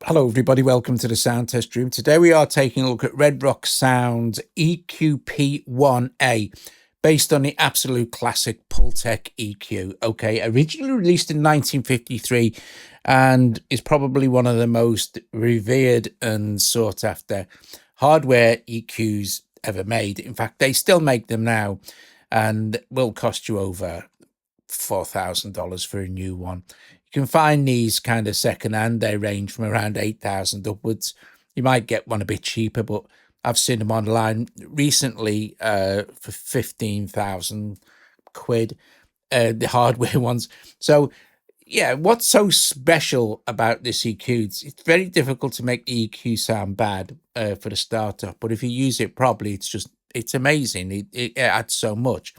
Hello everybody, welcome to the sound test room. Today we are taking a look at Red Rock Sound's EQP1A, based on the absolute classic Pultec EQ. Okay, originally released in 1953 and is probably one of the most revered and sought after hardware EQs ever made. In fact, they still make them now and will cost you over $4,000 for a new one. You can find these kind of secondhand. They range from around 8,000 upwards. You might get one a bit cheaper, but I've seen them online recently for 15,000 quid, the hardware ones. So yeah, what's so special about this EQ? It's very difficult to make the EQ sound bad for the startup, but if you use it properly, it's amazing. It adds so much.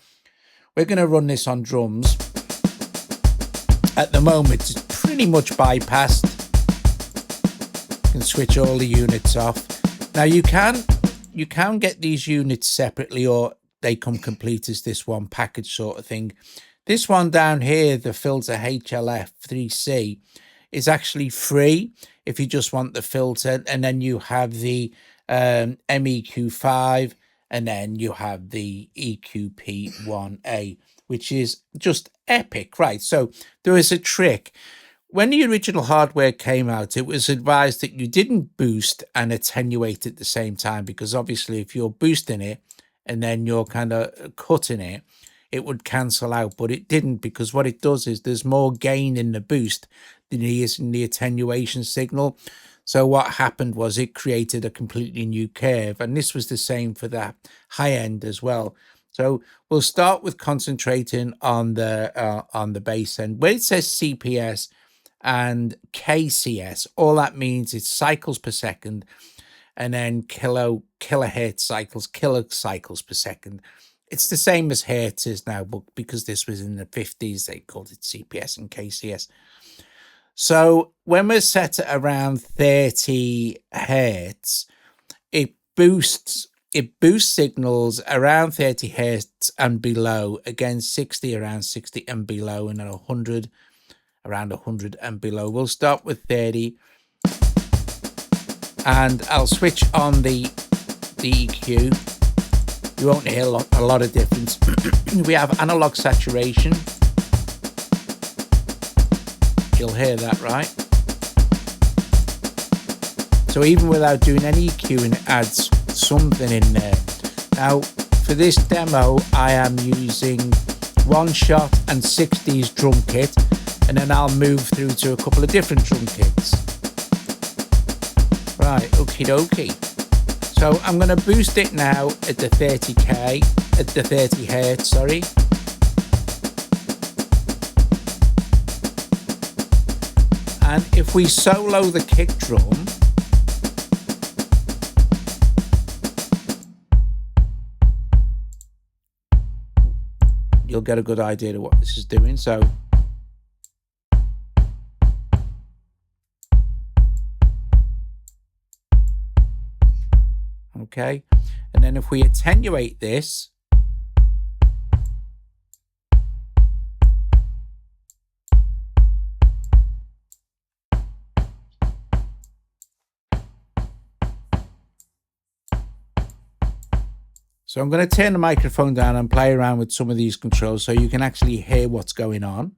We're going to run this on drums. At the moment, it's pretty much bypassed. You can switch all the units off. Now you can get these units separately, or they come complete as this one package sort of thing. This one down here, the filter HLF 3C, is actually free if you just want the filter, and then you have the MEQ 5, and then you have the EQP1A, which is just epic, right? So there is a trick. When the original hardware came out, it was advised that you didn't boost and attenuate at the same time, because obviously if you're boosting it and then you're kind of cutting it, it would cancel out, but it didn't, because what it does is there's more gain in the boost than there is in the attenuation signal. So what happened was it created a completely new curve, and this was the same for the high end as well. So we'll start with concentrating on the bass end. Where it says CPS and KCS, all that means is cycles per second, and then kilohertz cycles, kilocycles per second. It's the same as hertz is now, but because this was in the 50s, they called it CPS and KCS. So when we're set at around 30 hertz, it boosts signals around 30 hertz and below, again 60 around 60 and below, and then 100 around 100 and below. We'll start with 30, and I'll switch on the EQ. You won't hear a lot of difference. We have analog saturation. You'll hear that, right? So even without doing any EQing, it adds something in there. Now, for this demo, I am using One Shot and 60s drum kit, and then I'll move through to a couple of different drum kits. Right, okie dokie. So I'm going to boost it now at the 30 hertz, sorry. And if we solo the kick drum, you'll get a good idea of what this is doing. So okay, and then if we attenuate this, so I'm going to turn the microphone down and play around with some of these controls so you can actually hear what's going on.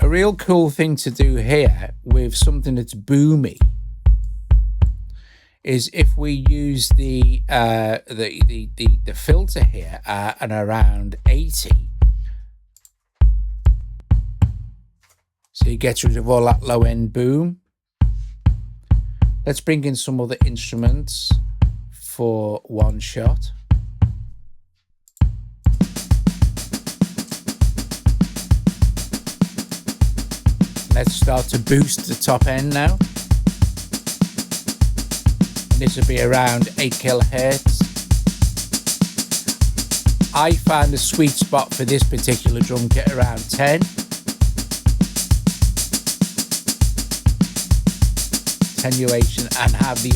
A real cool thing to do here with something that's boomy is if we use the filter here at around 80, so it gets rid of all that low end boom. Let's bring in some other instruments for one shot. Let's start to boost the top end now. And this will be around 8 kilohertz. I found the sweet spot for this particular drum kit around 10. Attenuation, and have the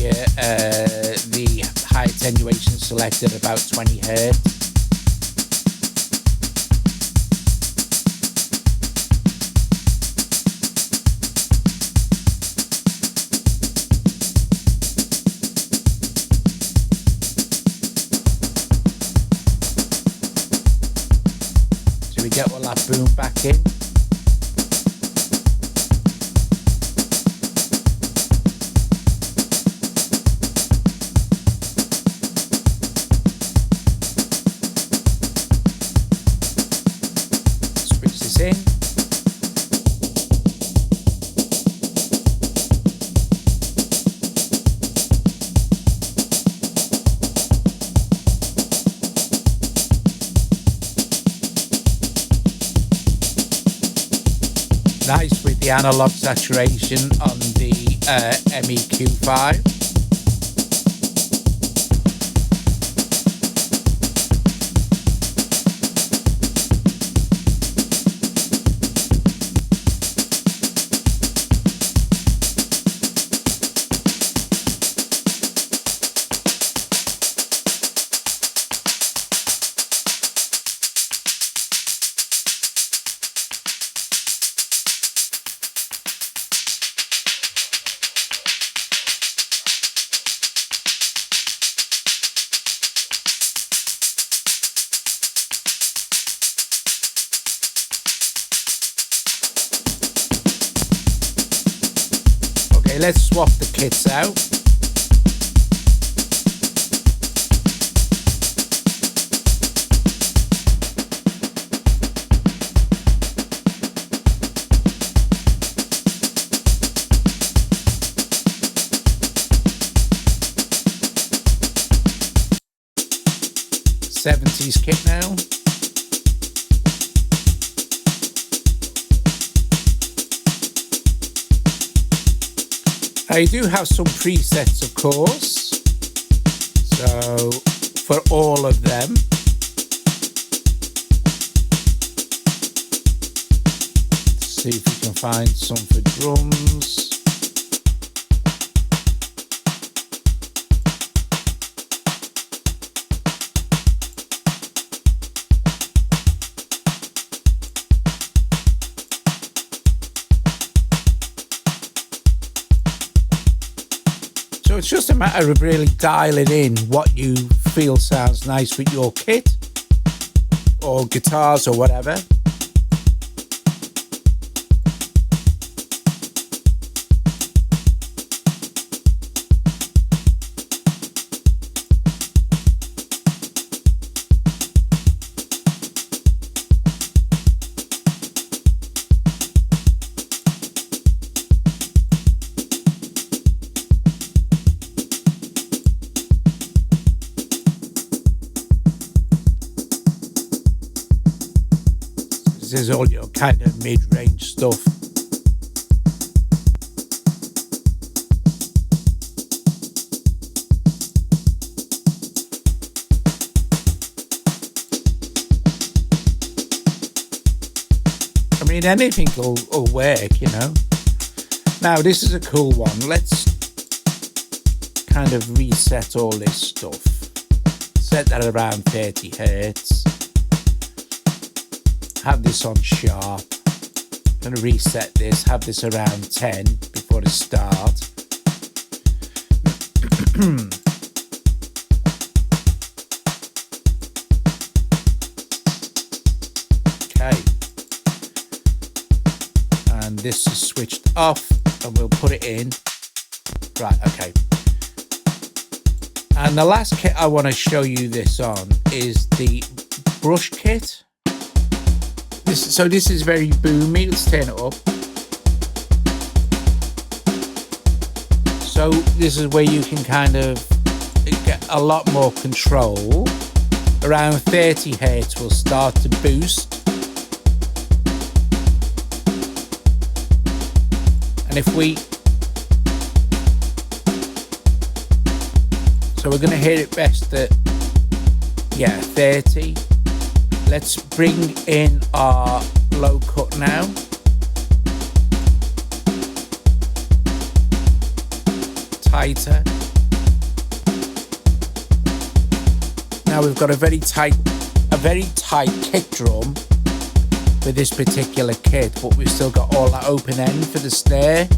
high attenuation selected about 20 hertz. So we get all that boom back in. In. Nice with the analog saturation on the MEQ5. Let's swap the kits out. '70s kit now. I do have some presets, of course, so for all of them. Let's see if we can find some for drums. So it's just a matter of really dialing in what you feel sounds nice with your kit or guitars or whatever. This is all your kind of mid-range stuff. I mean, anything will work, you know. Now, this is a cool one. Let's kind of reset all this stuff. Set that around 30 hertz. Have this on sharp. I'm going to reset this, have this around 10 before the start. Okay. And this is switched off and we'll put it in. Right, okay. And the last kit I want to show you this on is the brush kit. So this is very boomy. Let's turn it up. So So this is where you can kind of get a lot more control. Around 30 Hertz will start to boost. And if we, so we're going to hear it best at, 30. Let's bring in our low cut now. Tighter. Now we've got a very tight kick drum for this particular kit, but we've still got all that open end for the snare.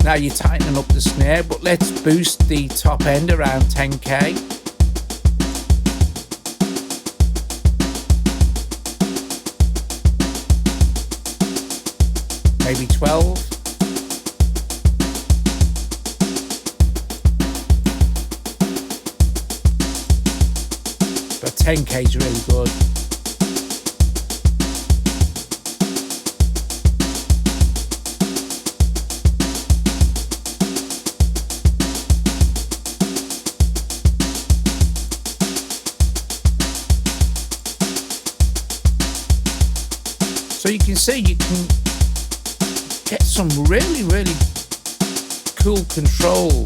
Now you're tightening up the snare, but let's boost the top end around 10k. Maybe 12. But 10k is really good. So you can see you can get some really cool control,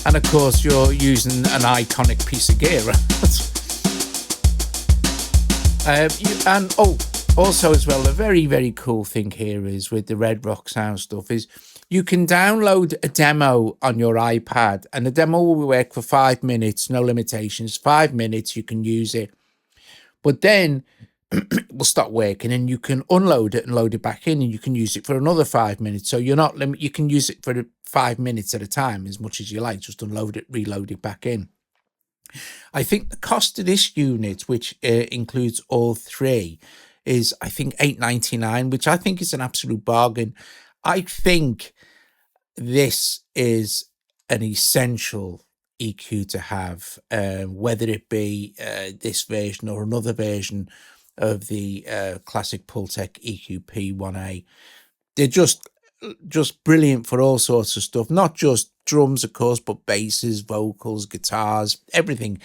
and of course you're using an iconic piece of gear. And also as well, a very cool thing here is with the Red Rock Sound stuff is you can download a demo on your iPad, and the demo will work for 5 minutes, no limitations. 5 minutes you can use it, but then it will stop working, and you can unload it and load it back in, and you can use it for another 5 minutes. So you're not limited. You can use it for 5 minutes at a time, as much as you like. Just unload it, reload it back in. I think the cost of this unit, which includes all three, is I think $8.99, which I think is an absolute bargain. I think this is an essential EQ to have, whether it be this version or another version of the classic Pultec EQP 1A. They're just brilliant for all sorts of stuff, not just drums, of course, but basses, vocals, guitars, everything.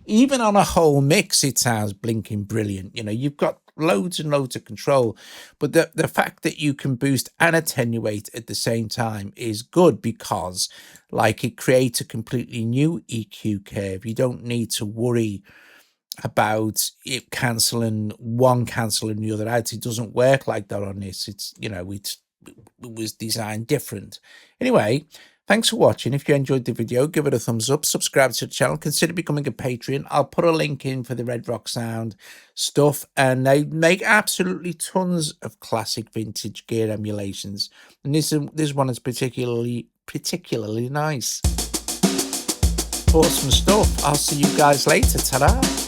Even on a whole mix, it sounds blinking brilliant. You know, you've got loads and loads of control, but the fact that you can boost and attenuate at the same time is good, because like it creates a completely new EQ curve. You don't need to worry about it cancelling one, cancelling the other out. It doesn't work like that on this. It's, you know, it was designed different. Anyway, thanks for watching. If you enjoyed the video, give it a thumbs up, subscribe to the channel, consider becoming a Patreon. I'll put a link in for the Red Rock Sound stuff, and they make absolutely tons of classic vintage gear emulations, and this one is particularly nice. Awesome stuff. I'll see you guys later. Ta-da.